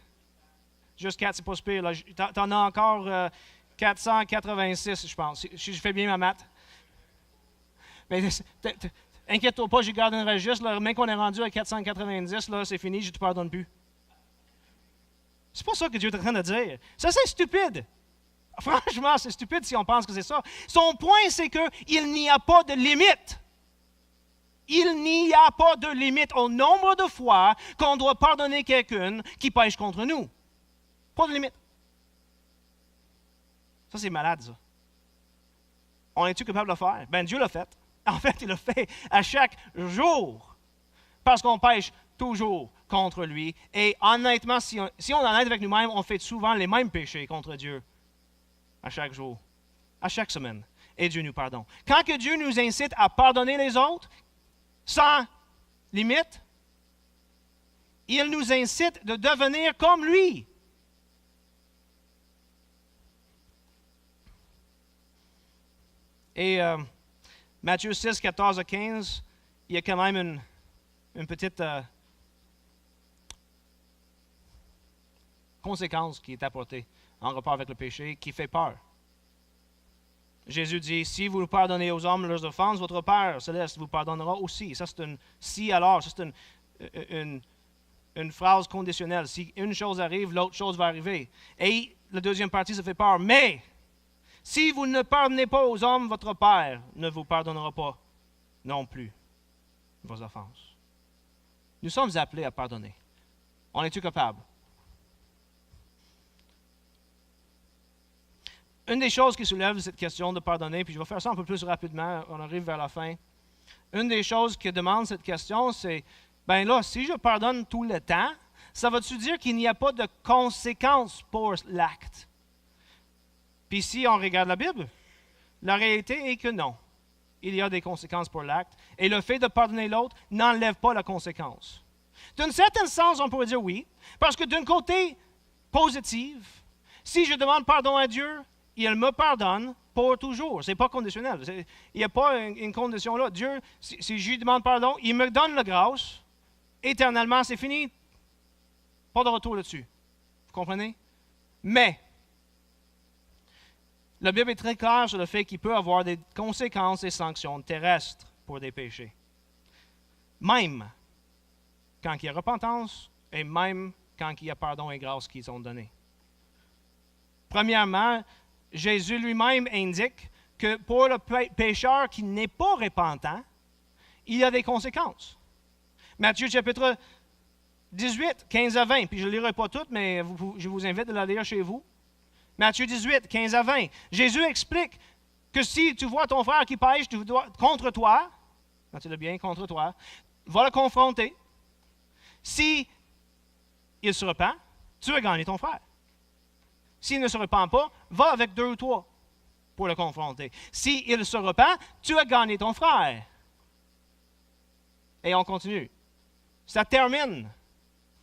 Speaker 1: Juste 4, c'est pas si pire. T'en as encore 486, je pense, si je fais bien ma maths. Mais inquiète-toi pas, j'ai gardé un registre. Là, même qu'on est rendu à 490, là, c'est fini, je ne te pardonne plus. C'est pas ça que Dieu est en train de dire. Ça, c'est stupide. Franchement, c'est stupide si on pense que c'est ça. Son point, c'est qu'il n'y a pas de limite. Il n'y a pas de limite au nombre de fois qu'on doit pardonner quelqu'un qui pêche contre nous. Pas de limite. Ça, c'est malade, ça. On est-tu capable de le faire? Ben, Dieu l'a fait. En fait, il le fait à chaque jour. Parce qu'on pêche toujours contre lui. Et honnêtement, si on est honnête avec nous-mêmes, on fait souvent les mêmes péchés contre Dieu. À chaque jour. À chaque semaine. Et Dieu nous pardonne. Quand que Dieu nous incite à pardonner les autres, sans limite, il nous incite de devenir comme lui. Et Matthieu 6, 14 à 15, il y a quand même une petite conséquence qui est apportée en rapport avec le péché, qui fait peur. Jésus dit, si vous pardonnez aux hommes leurs offenses, votre Père céleste vous pardonnera aussi. Ça, c'est si alors, ça, c'est une phrase conditionnelle. Si une chose arrive, l'autre chose va arriver. Et la deuxième partie, ça fait peur. Mais, si vous ne pardonnez pas aux hommes, votre Père ne vous pardonnera pas non plus vos offenses. Nous sommes appelés à pardonner. En es-tu capable? Une des choses qui soulève cette question de pardonner, puis je vais faire ça un peu plus rapidement, on arrive vers la fin. Une des choses qui demande cette question, c'est, ben là, si je pardonne tout le temps, ça veut-tu dire qu'il n'y a pas de conséquences pour l'acte? Puis si on regarde la Bible, la réalité est que non. Il y a des conséquences pour l'acte. Et le fait de pardonner l'autre n'enlève pas la conséquence. D'un certain sens, on pourrait dire oui. Parce que d'un côté positif, si je demande pardon à Dieu, il me pardonne pour toujours. Ce n'est pas conditionnel. Il n'y a pas une condition là. Dieu, si je lui demande pardon, il me donne la grâce. Éternellement, c'est fini. Pas de retour là-dessus. Vous comprenez? Mais, la Bible est très claire sur le fait qu'il peut y avoir des conséquences et sanctions terrestres pour des péchés. Même quand il y a repentance et même quand il y a pardon et grâce qui sont donnés. Premièrement, Jésus lui-même indique que pour le pécheur qui n'est pas repentant, il y a des conséquences. Matthieu chapitre 18, 15 à 20, puis je ne lirai pas toutes, mais je vous invite à la lire chez vous. Matthieu 18, 15 à 20. Jésus explique que si tu vois ton frère qui pêche contre toi, notez-le bien, contre toi, va le confronter. Si il se repent, tu as gagné ton frère. S'il ne se repent pas, va avec 2 ou 3 pour le confronter. S'il se repent, tu as gagné ton frère. Et on continue. Ça termine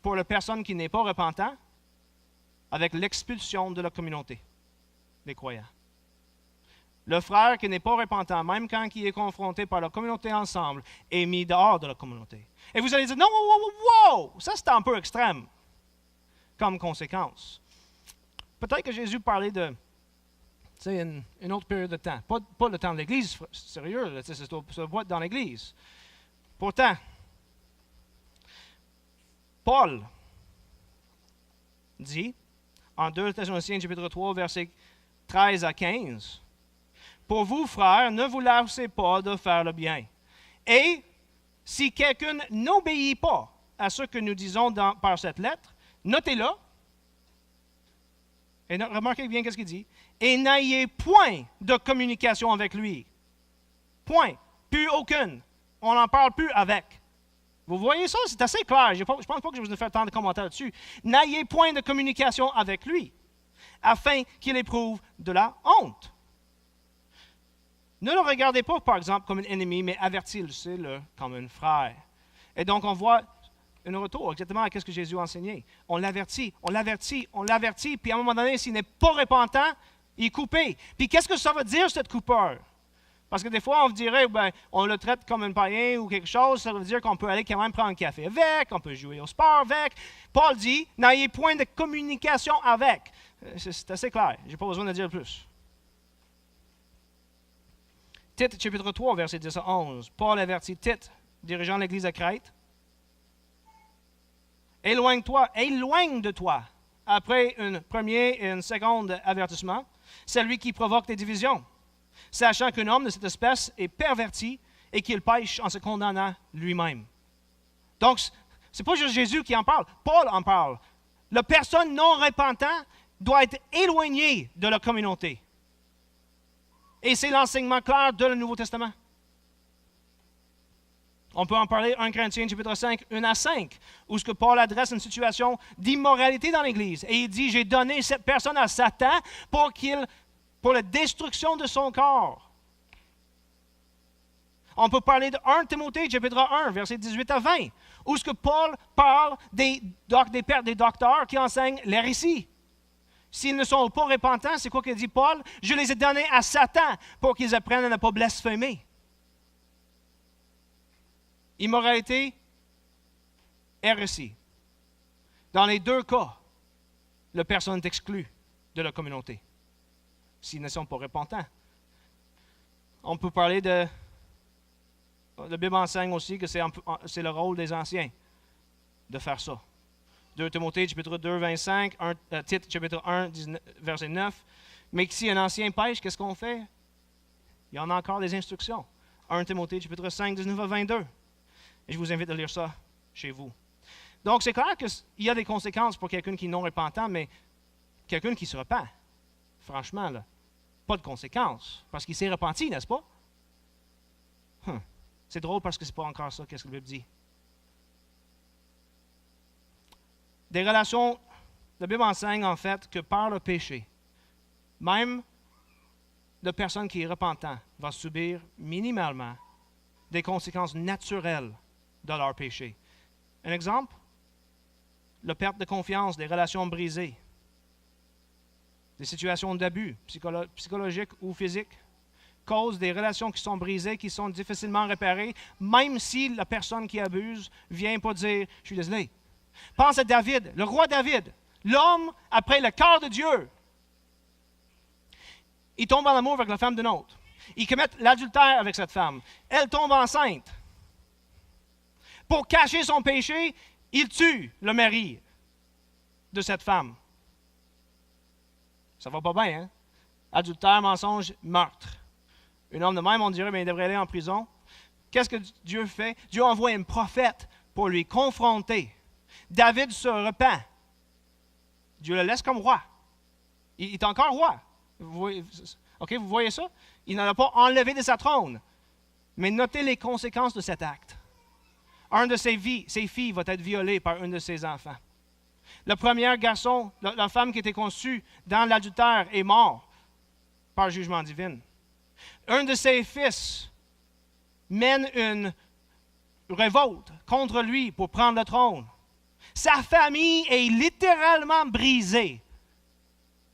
Speaker 1: pour la personne qui n'est pas repentant avec l'expulsion de la communauté des croyants. Le frère qui n'est pas repentant, même quand il est confronté par la communauté ensemble, est mis dehors de la communauté. Et vous allez dire, non, wow, ça c'est un peu extrême comme conséquence. Peut-être que Jésus parlait de une autre période de temps. Pas le temps de l'Église, sérieux, ça doit être dans l'Église. Pourtant, Paul dit, en 2 Thessaloniciens chapitre 3, versets 13 à 15, « Pour vous, frères, ne vous lassez pas de faire le bien. Et si quelqu'un n'obéit pas à ce que nous disons par cette lettre, notez-le, et remarquez bien ce qu'il dit, et n'ayez point de communication avec lui. » Point. Plus aucune. On n'en parle plus avec. Vous voyez ça? C'est assez clair. Je ne pense pas que je vous ai fait tant de commentaires là-dessus. N'ayez point de communication avec lui, afin qu'il éprouve de la honte. Ne le regardez pas, par exemple, comme un ennemi, mais avertissez-le comme un frère. Et donc, on voit un retour exactement à ce que Jésus a enseigné. On l'avertit, puis à un moment donné, s'il n'est pas repentant, il est coupé. Puis qu'est-ce que ça veut dire, cette coupeur? Parce que des fois, on dirait, on le traite comme un païen ou quelque chose, ça veut dire qu'on peut aller quand même prendre un café avec, on peut jouer au sport avec. Paul dit, n'ayez point de communication avec. C'est assez clair, je n'ai pas besoin de dire plus. Tite, chapitre 3, verset 10 à 11. Paul avertit Tite, dirigeant l'Église à Crète. Éloigne de toi, après un premier et un second avertissement, celui qui provoque des divisions, sachant qu'un homme de cette espèce est perverti et qu'il pêche en se condamnant lui-même. Donc, ce n'est pas juste Jésus qui en parle, Paul en parle. La personne non repentante doit être éloignée de la communauté. Et c'est l'enseignement clair de le Nouveau Testament. On peut en parler 1 Corinthiens chapitre 5, 1 à 5, où ce que Paul adresse une situation d'immoralité dans l'Église. Et il dit, j'ai donné cette personne à Satan pour la destruction de son corps. On peut parler de 1 Timothée chapitre 1, versets 18 à 20, où ce que Paul parle des docteurs qui enseignent l'hérésie. S'ils ne sont pas repentants, c'est quoi que dit Paul? Je les ai donnés à Satan pour qu'ils apprennent à ne pas blasphémer. Immoralité, hérésie. Dans les deux cas, la personne est exclue de la communauté, s'ils ne sont pas repentants. On peut parler de... La Bible enseigne aussi que c'est le rôle des anciens de faire ça. 2 Timothée, chapitre 2, 25, Tite, chapitre 1, 19, verset 9. Mais si un ancien pêche, qu'est-ce qu'on fait? Il y en a encore des instructions. 1 Timothée, chapitre 5, 19 à 22. Et je vous invite à lire ça chez vous. Donc, c'est clair qu'il y a des conséquences pour quelqu'un qui est non repentant, mais quelqu'un qui se repent, franchement, là, pas de conséquences, parce qu'il s'est repenti, n'est-ce pas? C'est drôle parce que c'est pas encore ça, qu'est-ce que la Bible dit. Des relations, la Bible enseigne en fait que par le péché, même la personne qui est repentant va subir minimalement des conséquences naturelles de leur péché. Un exemple, la perte de confiance, des relations brisées, des situations d'abus psychologiques ou physiques, causent des relations qui sont brisées, qui sont difficilement réparées, même si la personne qui abuse vient pas dire « je suis désolé ». Pense à David, le roi David, l'homme après le cœur de Dieu. Il tombe en amour avec la femme d'un autre. Il commet l'adultère avec cette femme. Elle tombe enceinte. Pour cacher son péché, il tue le mari de cette femme. Ça va pas bien, hein? Adultère, mensonge, meurtre. Un homme de même, on dirait, mais il devrait aller en prison. Qu'est-ce que Dieu fait? Dieu envoie un prophète pour lui confronter. David se repent. Dieu le laisse comme roi. Il est encore roi. Vous voyez ça? Il n'en a pas enlevé de sa trône. Mais notez les conséquences de cet acte. Un de ses filles va être violée par un de ses enfants. Le premier garçon, la femme qui était conçue dans l'adultère est mort par jugement divin. Un de ses fils mène une révolte contre lui pour prendre le trône. Sa famille est littéralement brisée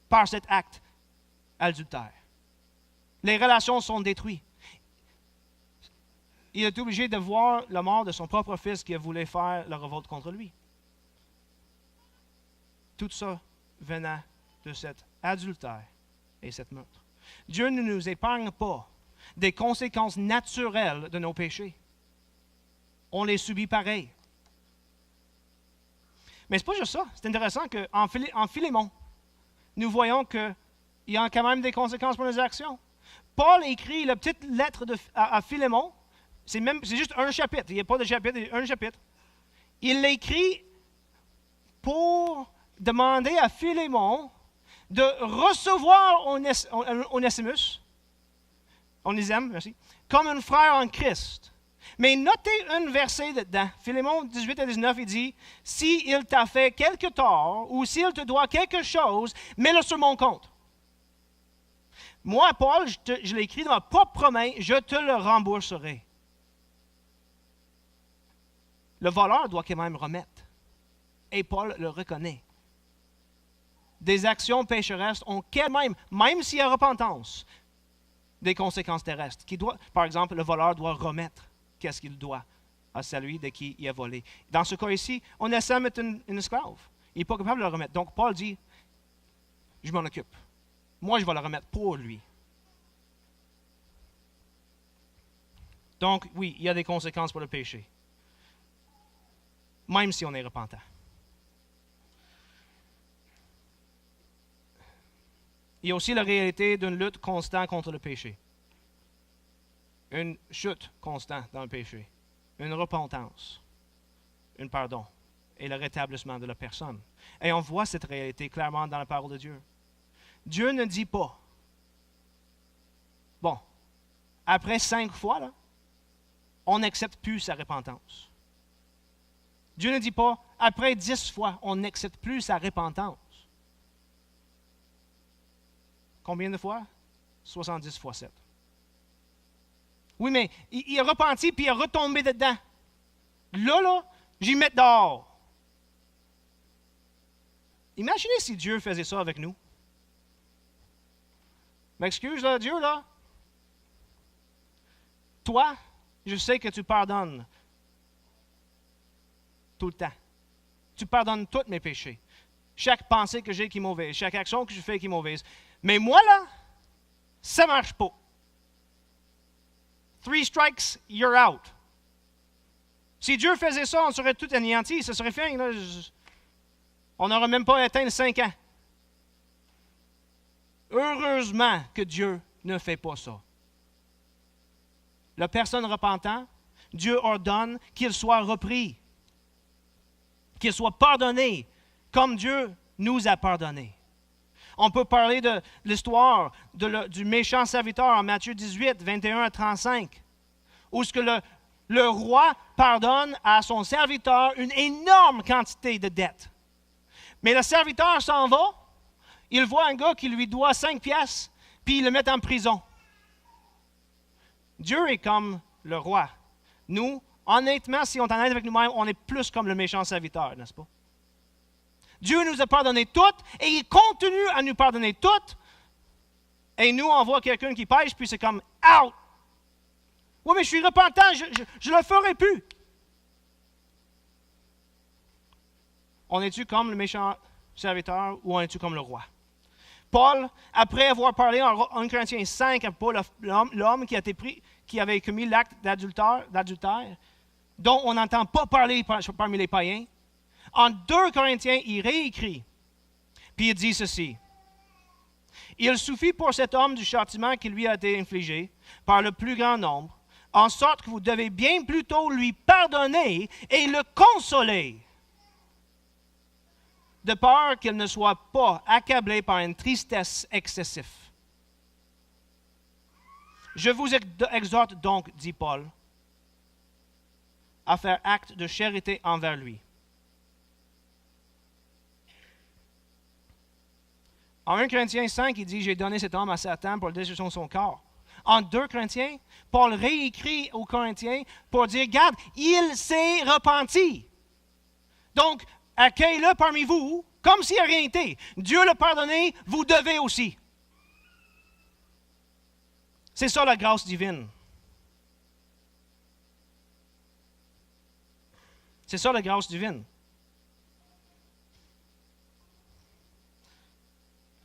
Speaker 1: par cet acte adultère. Les relations sont détruites. Il est obligé de voir la mort de son propre fils qui voulait faire la révolte contre lui. Tout ça venant de cet adultère et cette meurtre. Dieu ne nous épargne pas des conséquences naturelles de nos péchés. On les subit pareil. Mais ce n'est pas juste ça. C'est intéressant qu'en Philémon, nous voyons qu'il y a quand même des conséquences pour nos actions. Paul écrit la petite lettre à Philémon. C'est juste un chapitre. Il n'y a pas de chapitre, il y a un chapitre. Il l'écrit pour demander à Philémon de recevoir Onésime, merci, comme un frère en Christ. Mais notez un verset dedans. Philémon 18 à 19, il dit, « S'il t'a fait quelque tort ou s'il te doit quelque chose, mets-le sur mon compte. » Moi, Paul, je l'ai écrit de ma propre main, je te le rembourserai. Le voleur doit quand même remettre. Et Paul le reconnaît. Des actions pécheresses ont quand même s'il y a repentance, des conséquences terrestres. Par exemple, le voleur doit remettre qu'est-ce qu'il doit à celui de qui il a volé. Dans ce cas ici, on essaie de mettre un esclave. Il n'est pas capable de le remettre. Donc, Paul dit, je m'en occupe. Moi, je vais le remettre pour lui. Donc, oui, il y a des conséquences pour le péché. Même si on est repentant. Il y a aussi la réalité d'une lutte constante contre le péché. Une chute constante dans le péché. Une repentance. Un pardon. Et le rétablissement de la personne. Et on voit cette réalité clairement dans la parole de Dieu. Dieu ne dit pas, bon, après 5 fois, là, on n'accepte plus sa repentance. Dieu ne dit pas, après 10 fois, on n'accepte plus sa repentance. Combien de fois? 70 fois 7. Oui, mais il a repenti puis il a retombé dedans. Là, j'y mets dehors. Imaginez si Dieu faisait ça avec nous. M'excuse, là, Dieu, là. Toi, je sais que tu pardonnes tout le temps. Tu pardonnes tous mes péchés. Chaque pensée que j'ai qui est mauvaise, chaque action que je fais qui est mauvaise. Mais moi, là, ça ne marche pas. 3 strikes, you're out. Si Dieu faisait ça, on serait tout anéantis, ça serait fin. Là. On n'aurait même pas atteint 5 ans. Heureusement que Dieu ne fait pas ça. La personne repentant, Dieu ordonne qu'il soit repris, qu'il soit pardonné, comme Dieu nous a pardonné. On peut parler de l'histoire du méchant serviteur en Matthieu 18, 21 à 35, où ce que le roi pardonne à son serviteur une énorme quantité de dettes. Mais le serviteur s'en va, il voit un gars qui lui doit 5 piastres, puis il le met en prison. Dieu est comme le roi. Nous, honnêtement, si on est honnête avec nous-mêmes, on est plus comme le méchant serviteur, n'est-ce pas? Dieu nous a pardonné toutes et il continue à nous pardonner toutes. Et nous, on voit quelqu'un qui pêche, puis c'est comme « out ». Oui, mais je suis repentant, je ne le ferai plus. On est-tu comme le méchant serviteur ou on est-tu comme le roi? Paul, après avoir parlé en 1 Corinthiens 5 à Paul, l'homme qui avait commis l'acte d'adultère, dont on n'entend pas parler parmi les païens, en 2 Corinthiens, il réécrit, puis il dit ceci. « Il suffit pour cet homme du châtiment qui lui a été infligé par le plus grand nombre, en sorte que vous devez bien plutôt lui pardonner et le consoler, de peur qu'il ne soit pas accablé par une tristesse excessive. Je vous exhorte donc, dit Paul, à faire acte de charité envers lui. » En 1 Corinthiens 5, il dit « J'ai donné cet homme à Satan pour la destruction de son corps. » En 2 Corinthiens, Paul réécrit aux Corinthiens pour dire « Regarde, il s'est repenti. » Donc, accueillez-le parmi vous comme s'il n'a rien été. Dieu l'a pardonné, vous devez aussi. C'est ça la grâce divine. C'est ça la grâce divine.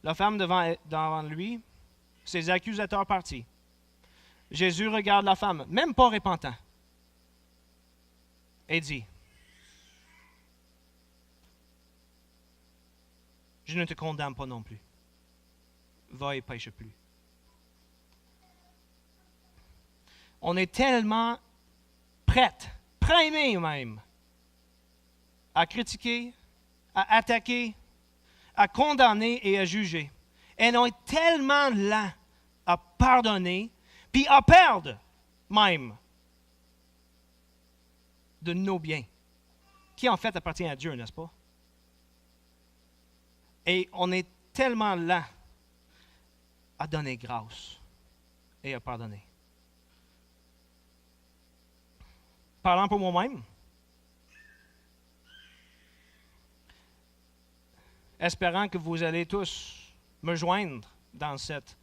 Speaker 1: La femme devant lui, ses accusateurs partis. Jésus regarde la femme, même pas repentant, et dit, « Je ne te condamne pas non plus. Va et pêche plus. » On est tellement prêts même, à critiquer, à attaquer, à condamner et à juger. Et on est tellement lent à pardonner, puis à perdre même de nos biens, qui en fait appartient à Dieu, n'est-ce pas? Et on est tellement lent à donner grâce et à pardonner. Parlant pour moi-même, espérant que vous allez tous me joindre dans cette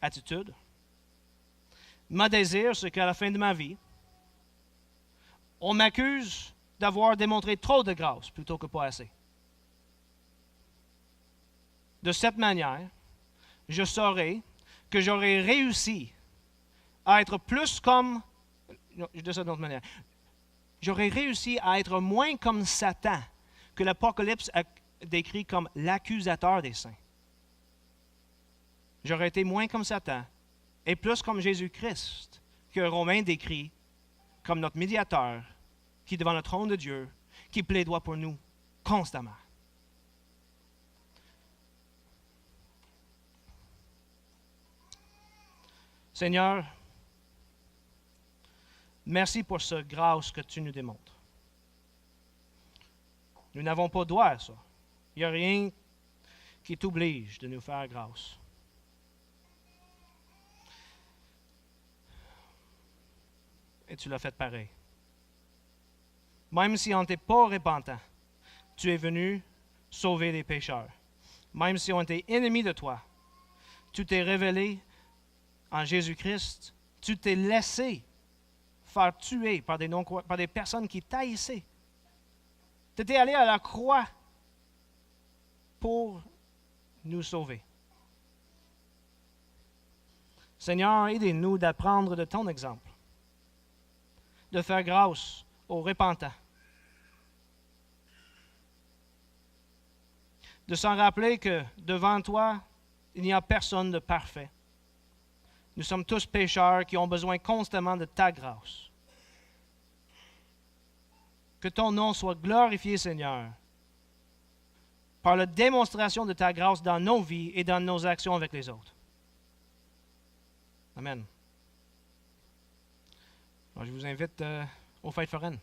Speaker 1: attitude, ma désir, c'est qu'à la fin de ma vie, on m'accuse d'avoir démontré trop de grâce plutôt que pas assez. De cette manière, je saurai que j'aurai réussi à être plus comme... Non, je dis ça d'une autre manière. J'aurais réussi à être moins comme Satan, que l'Apocalypse a décrit comme l'accusateur des saints. J'aurais été moins comme Satan et plus comme Jésus-Christ, que Romain décrit comme notre médiateur, qui est devant le trône de Dieu, qui plaidoie pour nous constamment. Seigneur, merci pour cette grâce que tu nous démontres. Nous n'avons pas droit à ça. Il n'y a rien qui t'oblige de nous faire grâce. Et tu l'as fait pareil. Même si on n'était pas repentant, tu es venu sauver les pécheurs. Même si on était ennemis de toi, tu t'es révélé en Jésus-Christ. Tu t'es laissé faire tuer par des personnes qui t'haïssaient. Tu étais allé à la croix pour nous sauver. Seigneur, aidez-nous d'apprendre de ton exemple, de faire grâce aux repentants, de s'en rappeler que devant toi, il n'y a personne de parfait. Nous sommes tous pécheurs qui ont besoin constamment de ta grâce. Que ton nom soit glorifié, Seigneur, par la démonstration de ta grâce dans nos vies et dans nos actions avec les autres. Amen. Alors, je vous invite aux fêtes foraines.